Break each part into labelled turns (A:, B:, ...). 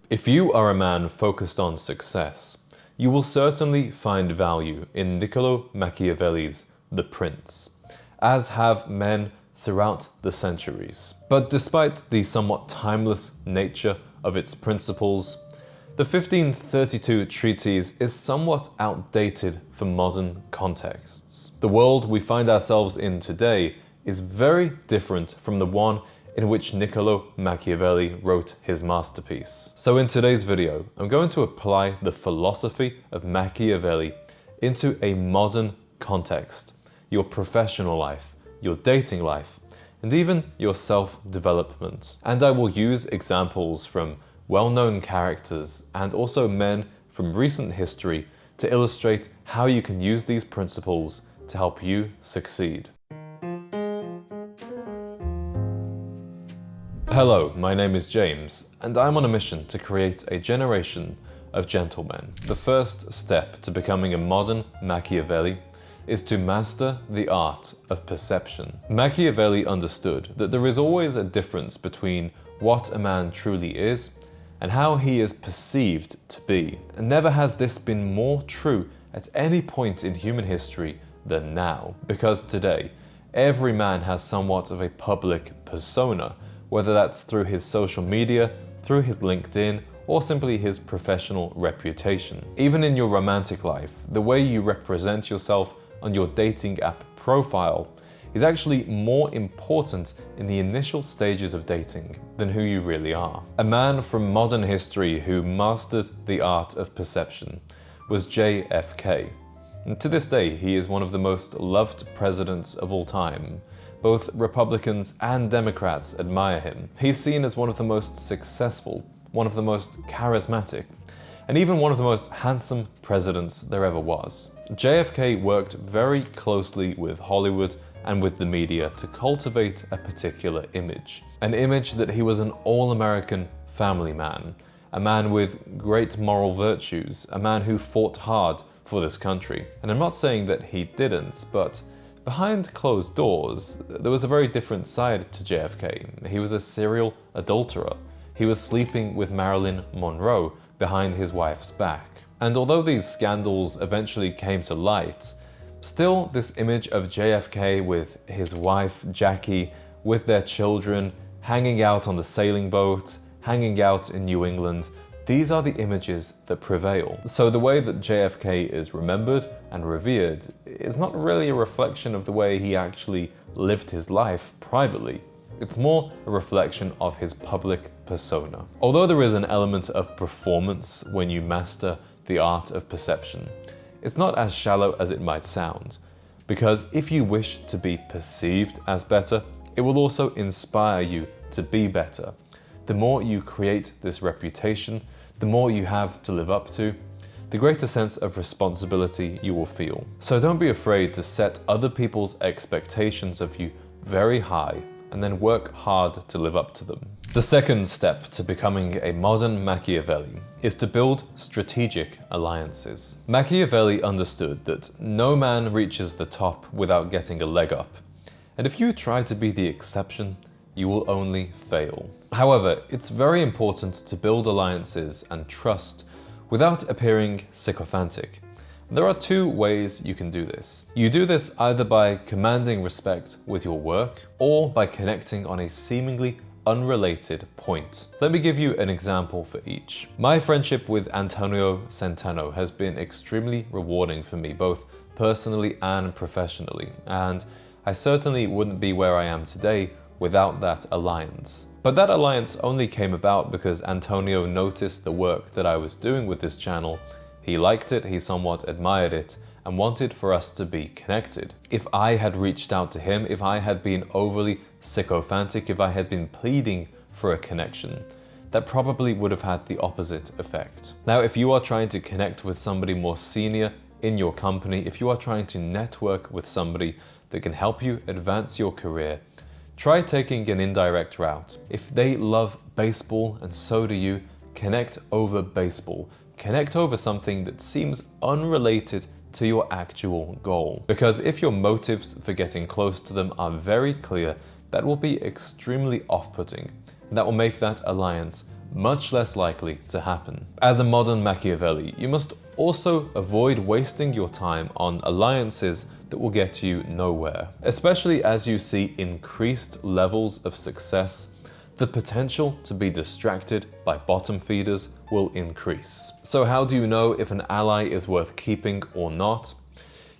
A: If you are a man focused on success, you will certainly find value in Niccolo Machiavelli's The Prince, as have men throughout the centuries. But despite the somewhat timeless nature of its principles, the 1532 treatise is somewhat outdated for modern contexts. The world we find ourselves in today is very different from the one in which Niccolo Machiavelli wrote his masterpiece. So in today's video, I'm going to apply the philosophy of Machiavelli into a modern context, your professional life, your dating life, and even your self-development. And I will use examples from well-known characters and also men from recent history to illustrate how you can use these principles to help you succeed. Hello, my name is James, and I'm on a mission to create a generation of gentlemen. The first step to becoming a modern Machiavelli is to master the art of perception. Machiavelli understood that there is always a difference between what a man truly is and how he is perceived to be. And never has this been more true at any point in human history than now. Because today, every man has somewhat of a public persona, whether that's through his social media, through his LinkedIn, or simply his professional reputation. Even in your romantic life, the way you represent yourself on your dating app profile is actually more important in the initial stages of dating than who you really are. A man from modern history who mastered the art of perception was JFK. And to this day, he is one of the most loved presidents of all time. Both Republicans and Democrats admire him. He's seen as one of the most successful, one of the most charismatic, and even one of the most handsome presidents there ever was. JFK worked very closely with Hollywood and with the media to cultivate a particular image. An image that he was an all-American family man, a man with great moral virtues, a man who fought hard for this country. And I'm not saying that he didn't, but behind closed doors, there was a very different side to JFK. He was a serial adulterer. He was sleeping with Marilyn Monroe behind his wife's back. And although these scandals eventually came to light, still this image of JFK with his wife Jackie, with their children, hanging out on the sailing boat, hanging out in New England, these are the images that prevail. So the way that JFK is remembered and revered is not really a reflection of the way he actually lived his life privately. It's more a reflection of his public persona. Although there is an element of performance when you master the art of perception, it's not as shallow as it might sound, because if you wish to be perceived as better, it will also inspire you to be better. The more you create this reputation, the more you have to live up to, the greater sense of responsibility you will feel. So don't be afraid to set other people's expectations of you very high and then work hard to live up to them. The second step to becoming a modern Machiavelli is to build strategic alliances. Machiavelli understood that no man reaches the top without getting a leg up, and if you try to be the exception, you will only fail. However, it's very important to build alliances and trust without appearing sycophantic. There are two ways you can do this. You do this either by commanding respect with your work or by connecting on a seemingly unrelated point. Let me give you an example for each. My friendship with Antonio Centeno has been extremely rewarding for me, both personally and professionally, and I certainly wouldn't be where I am today without that alliance. But that alliance only came about because Antonio noticed the work that I was doing with this channel. He liked it, he somewhat admired it, and wanted for us to be connected. If I had reached out to him, if I had been overly sycophantic, if I had been pleading for a connection, that probably would have had the opposite effect. Now, if you are trying to connect with somebody more senior in your company, if you are trying to network with somebody that can help you advance your career, try taking an indirect route. If they love baseball and so do you, connect over baseball. Connect over something that seems unrelated to your actual goal. Because if your motives for getting close to them are very clear, that will be extremely off-putting. That will make that alliance much less likely to happen. As a modern Machiavelli, you must also avoid wasting your time on alliances that will get you nowhere. Especially as you see increased levels of success, the potential to be distracted by bottom feeders will increase. So how do you know if an ally is worth keeping or not?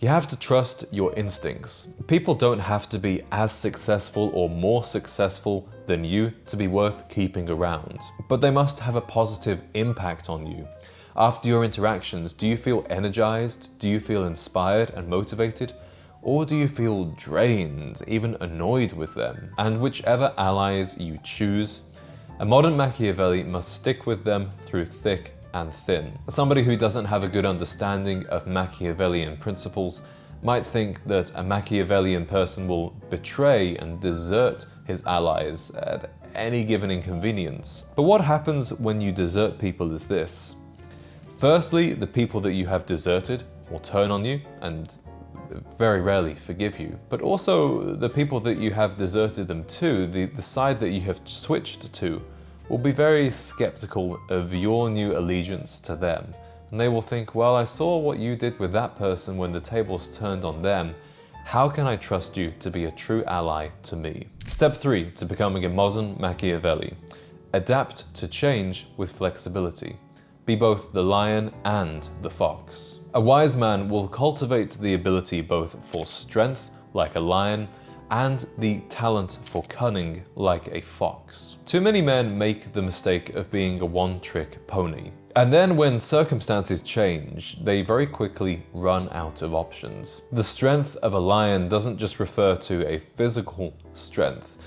A: You have to trust your instincts. People don't have to be as successful or more successful than you to be worth keeping around, but they must have a positive impact on you. After your interactions, do you feel energized? Do you feel inspired and motivated? Or do you feel drained, even annoyed with them? And whichever allies you choose, a modern Machiavelli must stick with them through thick and thin. Somebody who doesn't have a good understanding of Machiavellian principles might think that a Machiavellian person will betray and desert his allies at any given inconvenience. But what happens when you desert people is this. Firstly, the people that you have deserted will turn on you and very rarely forgive you. But also the people that you have deserted them to, the side that you have switched to, will be very skeptical of your new allegiance to them. And they will think, well, I saw what you did with that person when the tables turned on them. How can I trust you to be a true ally to me? Step 3 to becoming a modern Machiavelli. Adapt to change with flexibility. Be both the lion and the fox. A wise man will cultivate the ability both for strength, like a lion, and the talent for cunning, like a fox. Too many men make the mistake of being a one-trick pony. And then when circumstances change, they very quickly run out of options. The strength of a lion doesn't just refer to a physical strength.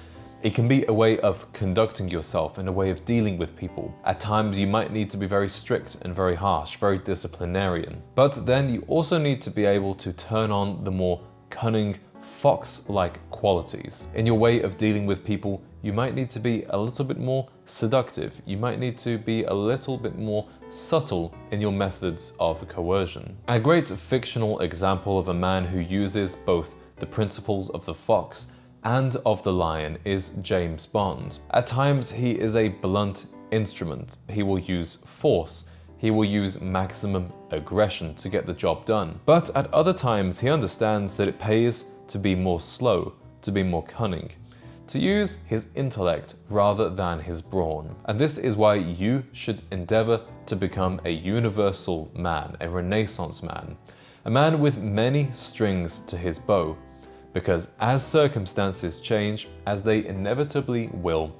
A: It can be a way of conducting yourself and a way of dealing with people. At times you might need to be very strict and very harsh, very disciplinarian. But then you also need to be able to turn on the more cunning, fox-like qualities. In your way of dealing with people, you might need to be a little bit more seductive. You might need to be a little bit more subtle in your methods of coercion. A great fictional example of a man who uses both the principles of the fox and of the lion is James Bond. At times he is a blunt instrument. He will use force. He will use maximum aggression to get the job done. But at other times he understands that it pays to be more slow, to be more cunning, to use his intellect rather than his brawn. And this is why you should endeavor to become a universal man, a Renaissance man, a man with many strings to his bow. Because as circumstances change, as they inevitably will,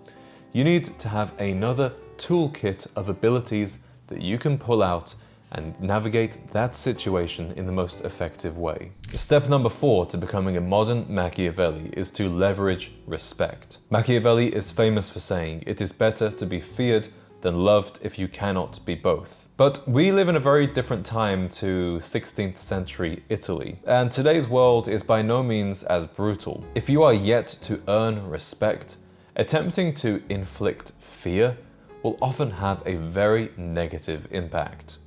A: you need to have another toolkit of abilities that you can pull out and navigate that situation in the most effective way. Step number 4 to becoming a modern Machiavelli is to leverage respect. Machiavelli is famous for saying, "It is better to be feared than loved if you cannot be both." But we live in a very different time to 16th century Italy, and today's world is by no means as brutal. If you are yet to earn respect, attempting to inflict fear will often have a very negative impact.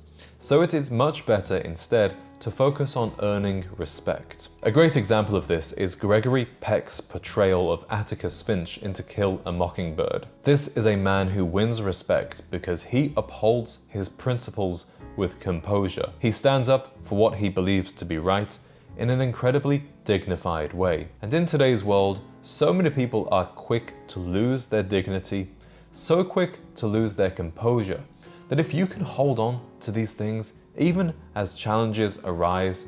A: So it is much better instead to focus on earning respect. A great example of this is Gregory Peck's portrayal of Atticus Finch in To Kill a Mockingbird. This is a man who wins respect because he upholds his principles with composure. He stands up for what he believes to be right in an incredibly dignified way. And in today's world, so many people are quick to lose their dignity, so quick to lose their composure, that if you can hold on to these things, even as challenges arise,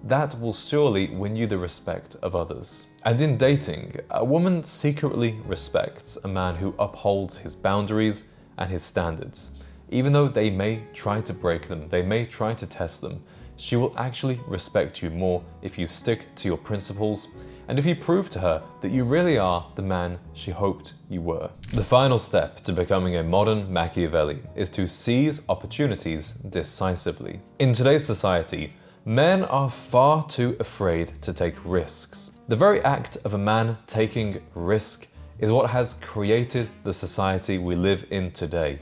A: that will surely win you the respect of others. And in dating, a woman secretly respects a man who upholds his boundaries and his standards. Even though they may try to break them, they may try to test them, she will actually respect you more if you stick to your principles and if you prove to her that you really are the man she hoped you were. The final step to becoming a modern Machiavelli is to seize opportunities decisively. In today's society, men are far too afraid to take risks. The very act of a man taking risk is what has created the society we live in today.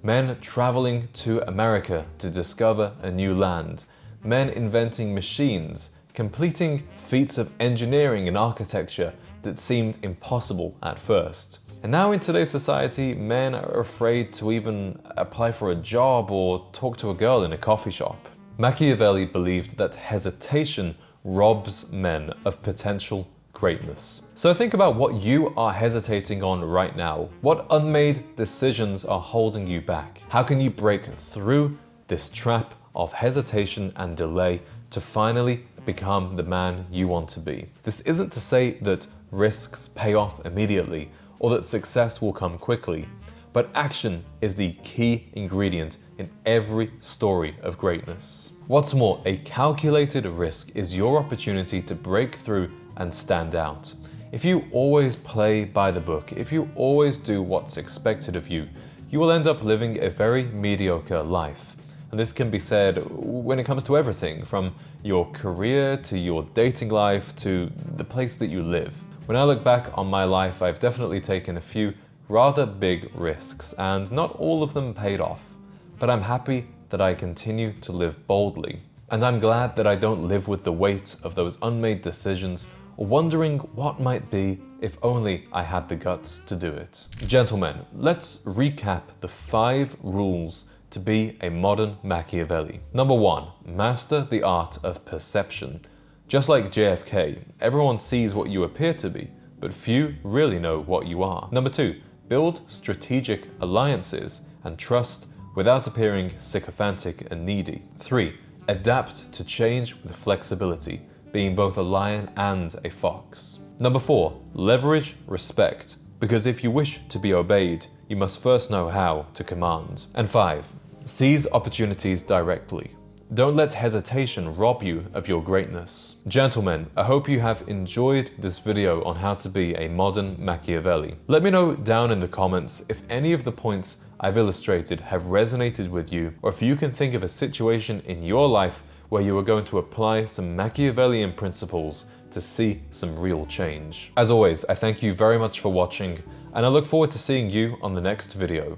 A: Men traveling to America to discover a new land, men inventing machines, completing feats of engineering and architecture that seemed impossible at first. And now in today's society, men are afraid to even apply for a job or talk to a girl in a coffee shop. Machiavelli believed that hesitation robs men of potential greatness. So think about what you are hesitating on right now. What unmade decisions are holding you back? How can you break through this trap of hesitation and delay to finally become the man you want to be? This isn't to say that risks pay off immediately or that success will come quickly, but action is the key ingredient in every story of greatness. What's more, a calculated risk is your opportunity to break through and stand out. If you always play by the book, if you always do what's expected of you, you will end up living a very mediocre life. And this can be said when it comes to everything, from your career to your dating life to the place that you live. When I look back on my life, I've definitely taken a few rather big risks, and not all of them paid off. But I'm happy that I continue to live boldly. And I'm glad that I don't live with the weight of those unmade decisions or wondering what might be if only I had the guts to do it. Gentlemen, let's recap the 5 rules to be a modern Machiavelli. Number 1, master the art of perception. Just like JFK, everyone sees what you appear to be, but few really know what you are. Number 2, build strategic alliances and trust without appearing sycophantic and needy. 3, adapt to change with flexibility, being both a lion and a fox. Number 4, leverage respect, because if you wish to be obeyed, you must first know how to command. And 5, seize opportunities directly. Don't let hesitation rob you of your greatness. Gentlemen, I hope you have enjoyed this video on how to be a modern Machiavelli. Let me know down in the comments if any of the points I've illustrated have resonated with you, or if you can think of a situation in your life where you are going to apply some Machiavellian principles to see some real change. As always, I thank you very much for watching, and I look forward to seeing you on the next video.